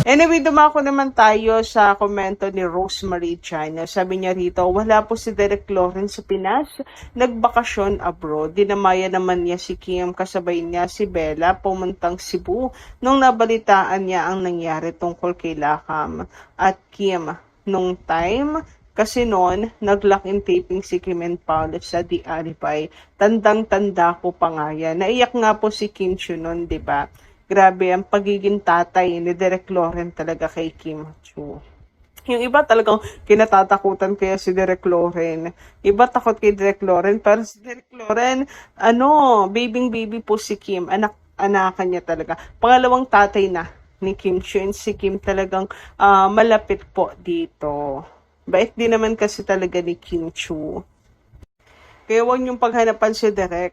Anyway, dumako naman tayo sa komento ni Rosemary Chan. Sabi niya rito, wala po si Derek Loren sa Pinas, nagbakasyon abroad. Dinamaya naman niya si Kim, kasabay niya si Bella, pumuntang Cebu nung nabalitaan niya ang nangyari tungkol kay Lakam at Kim. Nung time, kasi noon, nag-lock in taping si Kim and Paul sa The Alibay. Tandang-tanda ko pa nga yan. Naiyak nga po si Kim Chiu noon, di ba? Grabe ang pagiging tatay ni Derek Loren talaga kay Kim Chiu. Yung iba talagang kinatatakutan kaya si Derek Loren. Iba takot kay Derek Loren, pero si Derek Loren, baby po si Kim. Anakan niya talaga. Pangalawang tatay na ni Kim Chiu. And si Kim talagang malapit po dito. Bait din naman kasi talaga ni Kim Chiu. Kaya huwag niyong paghanapan si Derek.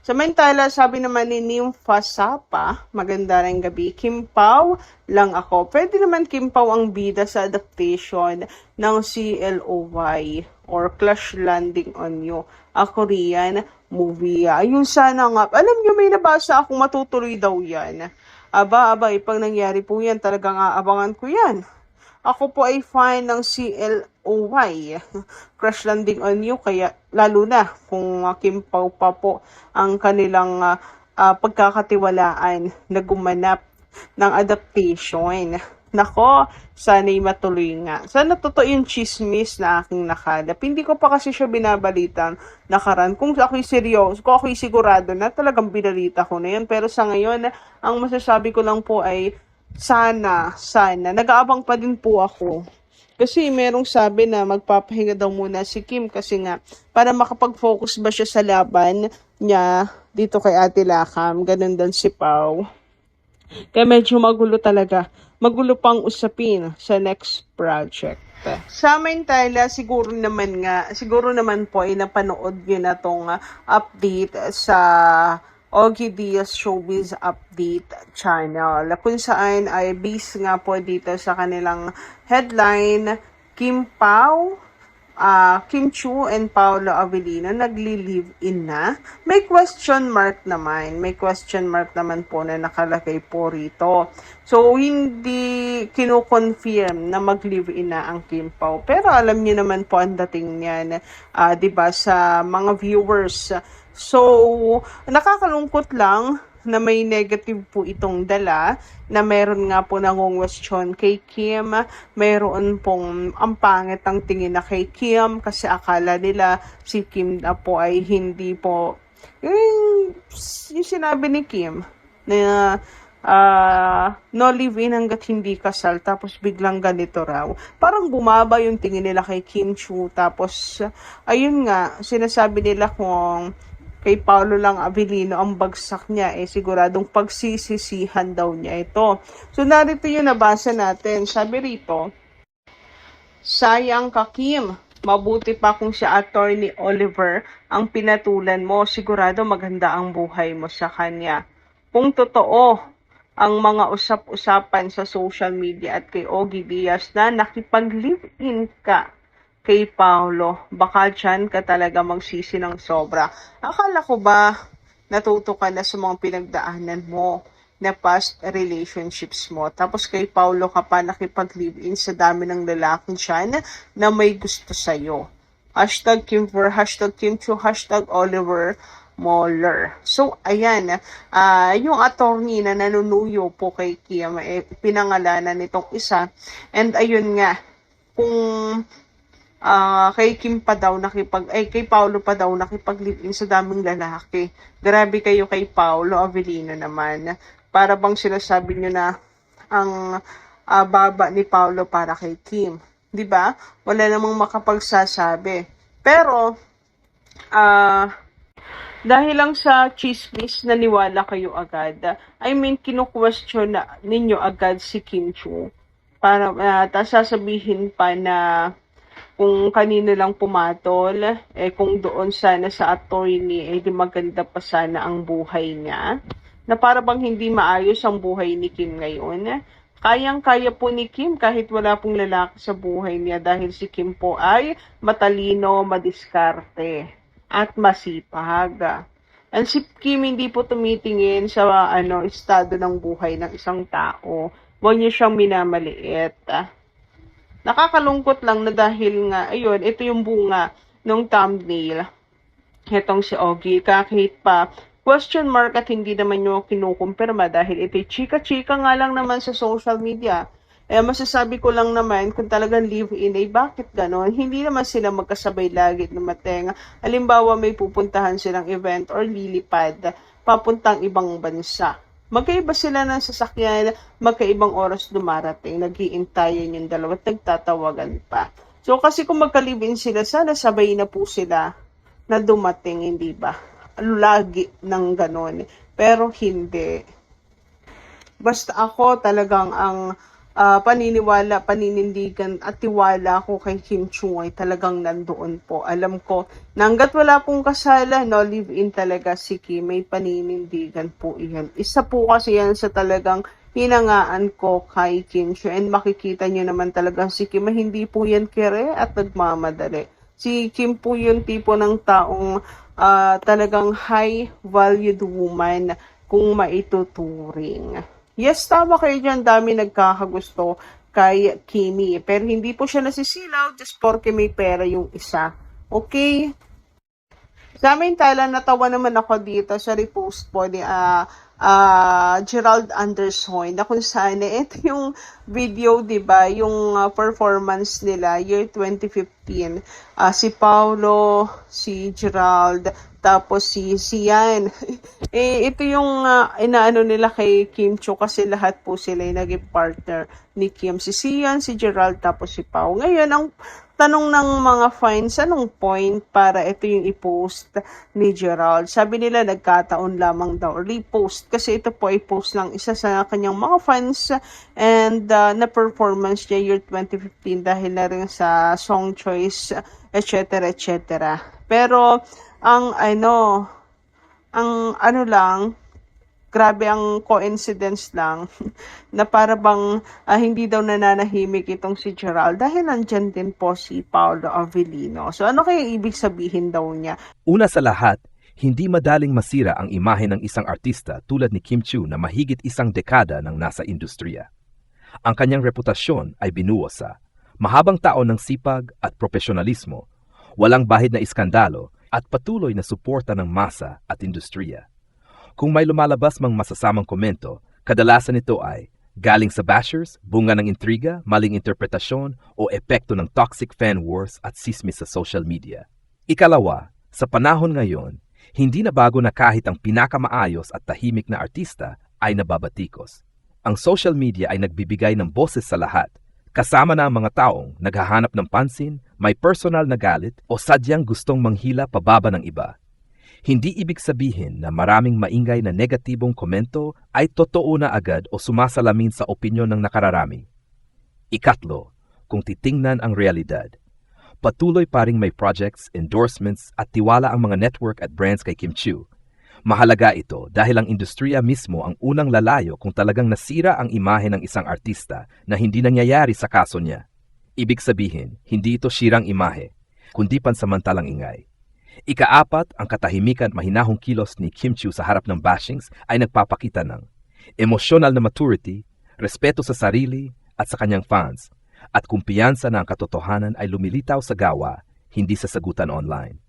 Samantala, sabi naman ni Nympha Sapa, maganda rin gabi, Kim Pao lang ako. Pwede naman Kim Pao ang bida sa adaptation ng CLOY or Crash Landing on You, a Korean movie. Ayun sana nga. Alam niyo, may nabasa akong matutuloy daw yan. Aba, pag nangyari po yan, talagang aabangan ko yan. Ako po ay fan ng CLOY, Crash Landing on You, kaya lalo na kung Kim Pao pa po ang kanilang pagkakatiwalaan na gumanap ng adaptation. Nako, sana'y matuloy nga. Sana totoo yung chismis na aking nakalap. Hindi ko pa kasi siya binabalitan nakaraan. Kung ako'y seryoso, kung ako'y sigurado na talagang binalita ko na yan. Pero sa ngayon, ang masasabi ko lang po ay sana, nag-aabang pa din po ako. Kasi merong sabi na magpapahinga daw muna si Kim kasi nga para makapag-focus ba siya sa laban niya dito kay Ate Lakam. Ganun din si Pao. Kaya medyo magulo talaga. Magulo pang usapin sa next project. Sa Samantala, siguro naman po ay napanood nyo na tong update sa Ogie Diaz Showbiz Update Channel, kung saan ay based nga po dito sa kanilang headline, Kim Pao, Kim Chiu and Paolo Avellino nagli-live-in na. May question mark naman po na nakalagay po rito. So, hindi kino-confirm na mag-live-in na ang Kim Pao. Pero alam niyo naman po ang dating niyan, 'di ba, sa mga viewers. So, nakakalungkot lang na may negative po itong dala, na meron nga po nangungwestiyon kay Kim, meron pong ang pangit ang tingin na kay Kim kasi akala nila si Kim na po ay hindi po, yung sinabi ni Kim na no live-in hanggat hindi kasal, tapos biglang ganito raw. Parang bumaba yung tingin nila kay Kim Chiu, tapos ayun nga, sinasabi nila kung kay Paolo lang Avellino ang bagsak niya, siguradong pagsisisihan daw niya ito. So, narito yung nabasa natin. Sabi rito, sayang ka, Kim. Mabuti pa kung si Attorney Oliver ang pinatulan mo. Sigurado maganda ang buhay mo sa kanya. Kung totoo ang mga usap-usapan sa social media at kay Ogie Diaz na nakipag-live-in ka kay Paolo, baka dyan ka talaga magsisi ng sobra. Akala ko ba natuto ka na sa mga pinagdaanan mo na past relationships mo, tapos kay Paolo ka pa nakipag-live-in sa dami ng lalaking dyan na may gusto sa'yo. Hashtag Kimver, hashtag Kimchu, hashtag Oliver Moller. So, ayan, yung attorney na nanunuyo po kay Kim, pinangalanan nitong isa. And ayun nga, kung kay Paolo pa daw nakipag-live-in sa daming lalaki. Grabe kayo kay Paolo Avellino naman. Para bang sinasabi nyo na ang baba ni Paolo para kay Kim. 'Di ba? Wala namang makapagsasabi. Pero dahil lang sa chismis, naniwala kayo agad. I mean, kinu-question na ninyo agad si Kim Chiu. Para sasabihin pa na kung kanino lang pumatol, kung doon sana sa attorney, di maganda pa sana ang buhay niya. Na para bang hindi maayos ang buhay ni Kim ngayon. Kayang-kaya po ni Kim kahit wala pong lalaki sa buhay niya dahil si Kim po ay matalino, madiskarte, at masipag. And si Kim hindi po tumitingin sa estado ng buhay ng isang tao. Huwag niyo siyang minamaliit. Nakakalungkot lang na dahil nga, ayun, ito yung bunga ng thumbnail. Itong si Ogie, kahit pa question mark at hindi naman nyo kinukumpirma dahil ito'y chika-chika nga lang naman sa social media. Masasabi ko lang naman kung talagang live-in ay bakit ganon? Hindi naman sila magkasabay lagi dumating. Halimbawa may pupuntahan silang event or lilipad papuntang ibang bansa. Magkaiba sila ng sasakyan, magkaibang oras dumarating, nag-iintayan yung dalawa at nagtatawagan pa. So kasi kung magka-live-in sila, sana sabay na po sila na dumating, hindi ba? Lagi ng ganon. Pero hindi. Basta ako talagang ang paniniwala, paninindigan at tiwala ko kay Kim Chung ay talagang nandoon po. Alam ko, na hanggat wala pong kasala, no, live-in talaga si Kim, may paninindigan po iyan. Isa po kasi yan sa talagang hinangaan ko kay Kim Chung. And makikita nyo naman talaga si Kim, hindi po yan kere at nagmamadali. Si Kim po yung tipo ng taong talagang high-valued woman kung maituturing. Yes, tama kayo dyan. Dami nagkakagusto kay Kimi. Pero hindi po siya nasisilaw just porque may pera yung isa. Okay? Sa amin tala, natawa naman ako dito sa repost po ni Gerald Anderson na kung saan ito yung video, di ba, yung performance nila year 2015. Si Paulo, si Gerald, tapos si Sian. Ito yung inaano nila kay Kim Cho kasi lahat po sila yung naging partner ni Kim. Si Sian, si Gerald, tapos si Pao. Ngayon, ang tanong ng mga fans, anong point para ito yung i-post ni Gerald? Sabi nila nagkataon lamang daw repost kasi ito po ay post ng isa sa kanyang mga fans and na performance niya year 2015 dahil na rin sa song choice, etc. etc. Pero ang lang, grabe ang coincidence lang na para bang hindi daw nananahimik itong si Gerald dahil nandyan din po si Paolo Avellino. So ano kaya ibig sabihin daw niya? Una sa lahat, hindi madaling masira ang imahe ng isang artista tulad ni Kim Chiu na mahigit isang dekada nang nasa industriya. Ang kanyang reputasyon ay binuo sa mahabang taon ng sipag at profesionalismo, walang bahid na iskandalo at patuloy na suporta ng masa at industriya. Kung may lumalabas mang masasamang komento, kadalasan ito ay galing sa bashers, bunga ng intriga, maling interpretasyon o epekto ng toxic fan wars at sismis sa social media. Ikalawa, sa panahon ngayon, hindi na bago na kahit ang pinakamaayos at tahimik na artista ay nababatikos. Ang social media ay nagbibigay ng boses sa lahat, kasama na ang mga taong naghahanap ng pansin, may personal na galit o sadyang gustong manghila pababa ng iba. Hindi ibig sabihin na maraming maingay na negatibong komento ay totoo na agad o sumasalamin sa opinyon ng nakararami. Ikatlo, kung titingnan ang realidad, patuloy pa ring may projects, endorsements at tiwala ang mga network at brands kay Kim Chiu. Mahalaga ito dahil ang industriya mismo ang unang lalayo kung talagang nasira ang imahe ng isang artista na hindi nangyayari sa kaso niya. Ibig sabihin, hindi ito sirang imahe, kundi pansamantalang ingay. Ikaapat, ang katahimikan at mahinahong kilos ni Kim Chiu sa harap ng bashings ay nagpapakita ng emosyonal na maturity, respeto sa sarili at sa kanyang fans, at kumpiyansa na ang katotohanan ay lumilitaw sa gawa, hindi sa sagutan online.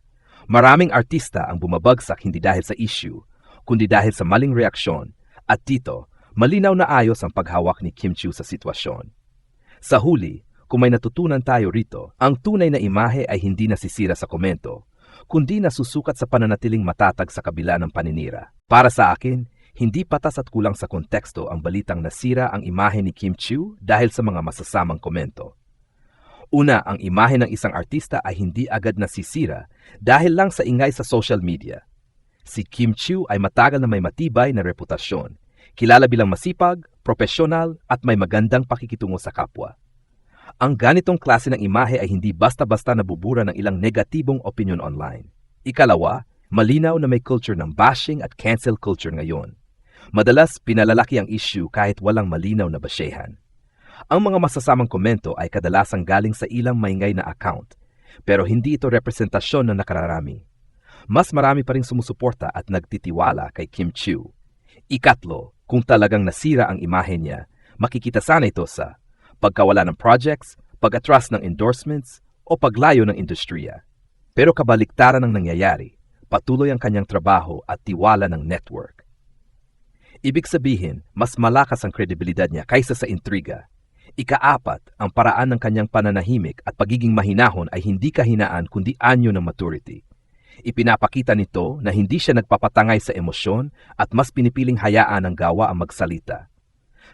Maraming artista ang bumabagsak hindi dahil sa issue, kundi dahil sa maling reaksyon, at dito, malinaw na ayos ang paghawak ni Kim Chiu sa sitwasyon. Sa huli, kung may natutunan tayo rito, ang tunay na imahe ay hindi nasisira sa komento, kundi nasusukat sa pananatiling matatag sa kabila ng paninira. Para sa akin, hindi patas at kulang sa konteksto ang balitang nasira ang imahe ni Kim Chiu dahil sa mga masasamang komento. Una, ang imahe ng isang artista ay hindi agad nasisira dahil lang sa ingay sa social media. Si Kim Chiu ay matagal na may matibay na reputasyon, kilala bilang masipag, profesional at may magandang pakikitungo sa kapwa. Ang ganitong klase ng imahe ay hindi basta-basta nabubura ng ilang negatibong opinion online. Ikalawa, malinaw na may culture ng bashing at cancel culture ngayon. Madalas pinalalaki ang issue kahit walang malinaw na basehan. Ang mga masasamang komento ay kadalasang galing sa ilang maingay na account, pero hindi ito representasyon ng nakararami. mas marami pa ring sumusuporta at nagtitiwala kay Kim Chiu. Ikatlo, kung talagang nasira ang imahe niya, makikita sana ito sa pagkawala ng projects, pag-atras ng endorsements, o paglayo ng industriya. Pero kabaliktaran ng nangyayari, patuloy ang kanyang trabaho at tiwala ng network. Ibig sabihin, mas malakas ang kredibilidad niya kaysa sa intriga. Ikaapat, ang paraan ng kanyang pananahimik at pagiging mahinahon ay hindi kahinaan kundi anyo ng maturity. Ipinapakita nito na hindi siya nagpapatangay sa emosyon at mas pinipiling hayaan ng gawa ang magsalita.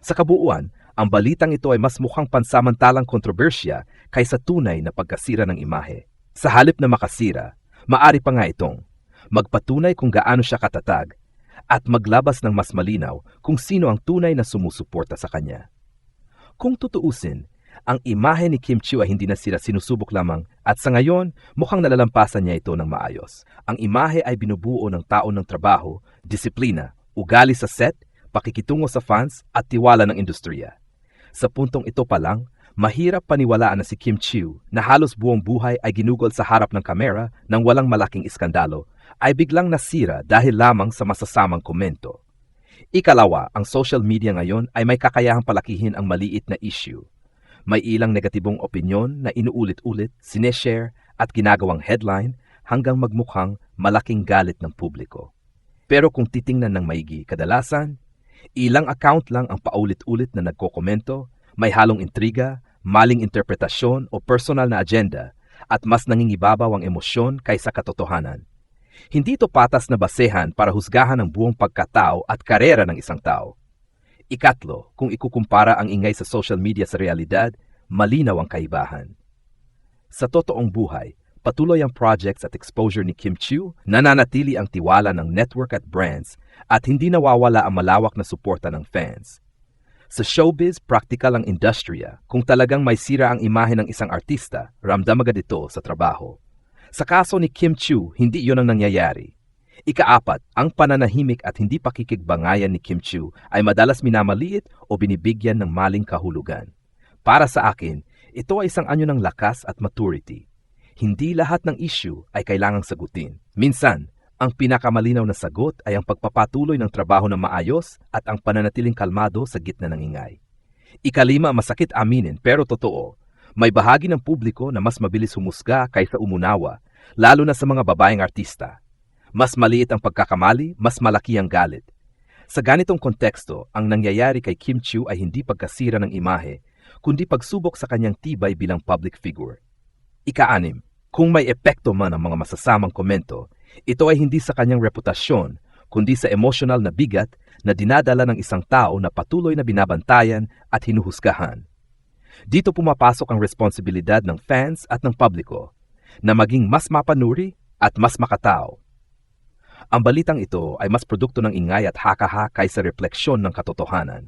Sa kabuuan, ang balitang ito ay mas mukhang pansamantalang kontrobersya kaysa tunay na pagkasira ng imahe. Sa halip na makasira, maari pa nga itong magpatunay kung gaano siya katatag at maglabas ng mas malinaw kung sino ang tunay na sumusuporta sa kanya. Kung tutuusin, ang imahe ni Kim Chiu ay hindi na sila sinusubok lamang at sa ngayon, mukhang nalalampasan niya ito ng maayos. Ang imahe ay binubuo ng tao ng trabaho, disiplina, ugali sa set, pakikitungo sa fans at tiwala ng industriya. Sa puntong ito pa lang, mahirap paniwalaan na si Kim Chiu na halos buong buhay ay ginugol sa harap ng kamera nang walang malaking iskandalo ay biglang nasira dahil lamang sa masasamang komento. Ikalawa, ang social media ngayon ay may kakayahang palakihin ang maliit na issue. May ilang negatibong opinyon na inuulit-ulit, sineshare at ginagawang headline hanggang magmukhang malaking galit ng publiko. Pero kung titingnan ng maigi, kadalasan, ilang account lang ang paulit-ulit na nagkokomento, may halong intriga, maling interpretasyon o personal na agenda at mas nangingibabaw ang emosyon kaysa katotohanan. Hindi ito patas na basehan para husgahan ang buong pagkatao at karera ng isang tao. Ikatlo, kung ikukumpara ang ingay sa social media sa realidad, malinaw ang kaibahan. Sa totoong buhay, patuloy ang projects at exposure ni Kim Chiu, nananatili ang tiwala ng network at brands at hindi nawawala ang malawak na suporta ng fans. Sa showbiz, practical ang industriya. Kung talagang may sira ang imahe ng isang artista, ramdam agad ito sa trabaho. Sa kaso ni Kim Chiu, hindi iyon ang nangyayari. Ikaapat, ang pananahimik at hindi pakikigbangayan ni Kim Chiu ay madalas minamaliit o binibigyan ng maling kahulugan. Para sa akin, ito ay isang anyo ng lakas at maturity. Hindi lahat ng issue ay kailangang sagutin. Minsan, ang pinakamalinaw na sagot ay ang pagpapatuloy ng trabaho na maayos at ang pananatiling kalmado sa gitna ng ingay. Ikalima, masakit aminin pero totoo. May bahagi ng publiko na mas mabilis humusga kaysa umunawa, lalo na sa mga babaeng artista. Mas maliit ang pagkakamali, mas malaki ang galit. Sa ganitong konteksto, ang nangyayari kay Kim Chiu ay hindi pagkasira ng imahe, kundi pagsubok sa kanyang tibay bilang public figure. Ika-anim, kung may epekto man ang mga masasamang komento, ito ay hindi sa kanyang reputasyon, kundi sa emosyonal na bigat na dinadala ng isang tao na patuloy na binabantayan at hinuhusgahan. Dito pumapasok ang responsibilidad ng fans at ng publiko na maging mas mapanuri at mas makatao. Ang balitang ito ay mas produkto ng ingay at hakaha kaysa refleksyon ng katotohanan.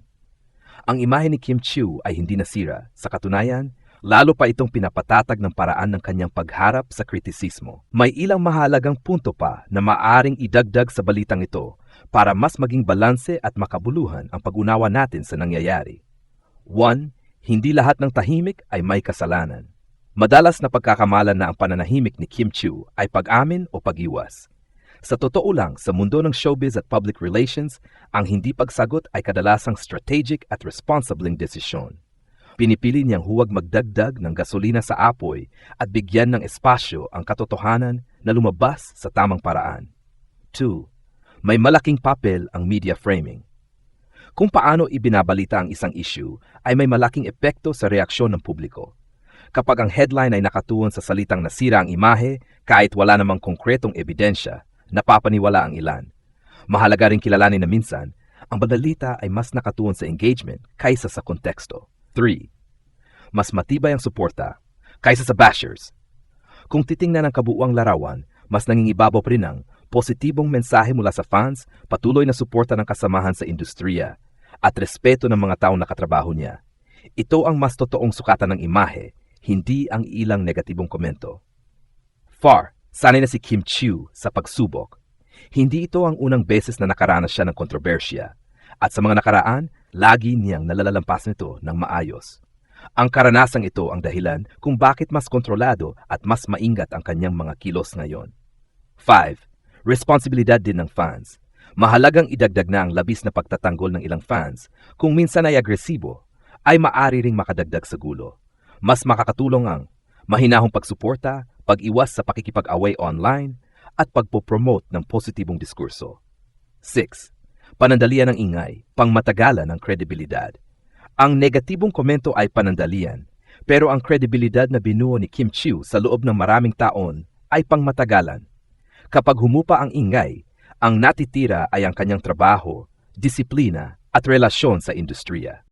Ang imahe ni Kim Chiu ay hindi nasira. Sa katunayan, lalo pa itong pinapatatag ng paraan ng kanyang pagharap sa kritisismo. May ilang mahalagang punto pa na maaring idagdag sa balitang ito para mas maging balanse at makabuluhan ang pag-unawa natin sa nangyayari. 1. Hindi lahat ng tahimik ay may kasalanan. Madalas na pagkakamalan na ang pananahimik ni Kim Chiu ay pag-amin o pag-iwas. Sa totoo lang, sa mundo ng showbiz at public relations, ang hindi pagsagot ay kadalasang strategic at responsibling desisyon. Pinipili niyang huwag magdagdag ng gasolina sa apoy at bigyan ng espasyo ang katotohanan na lumabas sa tamang paraan. 2. May malaking papel ang media framing. Kung paano ibinabalita ang isang issue ay may malaking epekto sa reaksyon ng publiko. Kapag ang headline ay nakatuon sa salitang nasira ang imahe kahit wala namang konkretong ebidensya, napapaniwala ang ilan. Mahalaga rin kilalanin na minsan, ang balita ay mas nakatuon sa engagement kaysa sa konteksto. 3. Mas matibay ang suporta kaysa sa bashers. Kung titingnan ang kabuuang larawan, mas nangingibabaw rin ang positibong mensahe mula sa fans, patuloy na suporta ng kasamahan sa industriya, at respeto ng mga taong nakatrabaho niya. Ito ang mas totoong sukatan ng imahe, hindi ang ilang negatibong komento. Sanay na si Kim Chiu sa pagsubok. Hindi ito ang unang beses na nakaranas siya ng kontrobersya, at sa mga nakaraan, lagi niyang nalalampasan ito ng maayos. Ang karanasang ito ang dahilan kung bakit mas kontrolado at mas maingat ang kanyang mga kilos ngayon. 5. Responsibilidad din ng fans. Mahalagang idagdag na ang labis na pagtatanggol ng ilang fans, kung minsan ay agresibo, ay maaari ring makadagdag sa gulo. Mas makakatulong ang mahinahong pagsuporta, pag-iwas sa pakikipag-away online, at pagpopromote ng positibong diskurso. 6. Panandalian ng ingay, pangmatagalan ng kredibilidad. Ang negatibong komento ay panandalian, pero ang kredibilidad na binuo ni Kim Chiu sa loob ng maraming taon ay pangmatagalan. Kapag humupa ang ingay, ang natitira ay ang kanyang trabaho, disiplina at relasyon sa industriya.